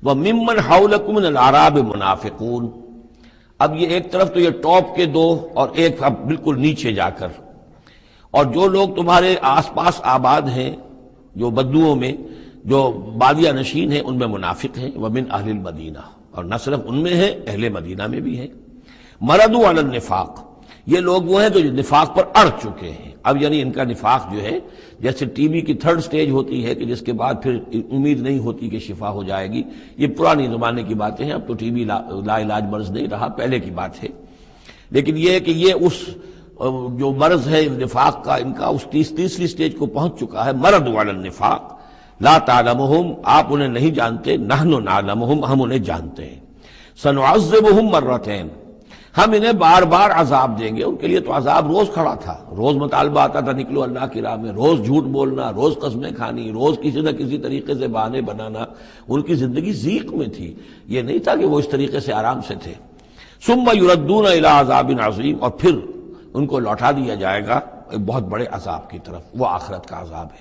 وَمِمَّنْ حَوْلَكُمْ مِنَ الْأَعْرَابِ مُنَافِقُونَ۔ اب یہ ایک طرف تو یہ ٹاپ کے دو اور ایک اب بالکل نیچے جا کر، اور جو لوگ تمہارے آس پاس آباد ہیں جو بدوؤں میں، جو بادیہ نشین ہیں، ان میں منافق ہیں۔ وَمِنْ أَهْلِ الْمَدِينَةِ، اور نہ صرف ان میں ہے، اہل مدینہ میں بھی ہیں۔ مَرَدُوا عَلَى النِّفَاقِ، یہ لوگ وہ ہیں جو نفاق پر اڑ چکے ہیں۔ اب یعنی ان کا نفاق جو ہے جیسے ٹی بی کی تھرڈ سٹیج ہوتی ہے کہ جس کے بعد پھر امید نہیں ہوتی کہ شفا ہو جائے گی، یہ پرانی زمانے کی باتیں ہیں، اب تو ٹی بی لا علاج مرض نہیں رہا، پہلے کی بات ہے۔ لیکن یہ ہے کہ یہ اس جو مرض ہے نفاق کا، ان کا اس تیسری سٹیج کو پہنچ چکا ہے۔ مَرَدُوا عَلَى النِّفَاقِ لا تعلمهم، آپ انہیں نہیں جانتے، نحن نعلمهم، ہم انہیں جانتے ہیں۔ سنعذبهم مرتين، ہم انہیں بار بار عذاب دیں گے۔ ان کے لیے تو عذاب روز کھڑا تھا، روز مطالبہ آتا تھا نکلو اللہ کی راہ میں، روز جھوٹ بولنا، روز قسمیں کھانی، روز کسی نہ کسی طریقے سے بہانے بنانا۔ ان کی زندگی ضیق میں تھی، یہ نہیں تھا کہ وہ اس طریقے سے آرام سے تھے۔ ثم يردون الى عذاب عظیم، اور پھر ان کو لوٹا دیا جائے گا ایک بہت بڑے عذاب کی طرف، وہ آخرت کا عذاب ہے۔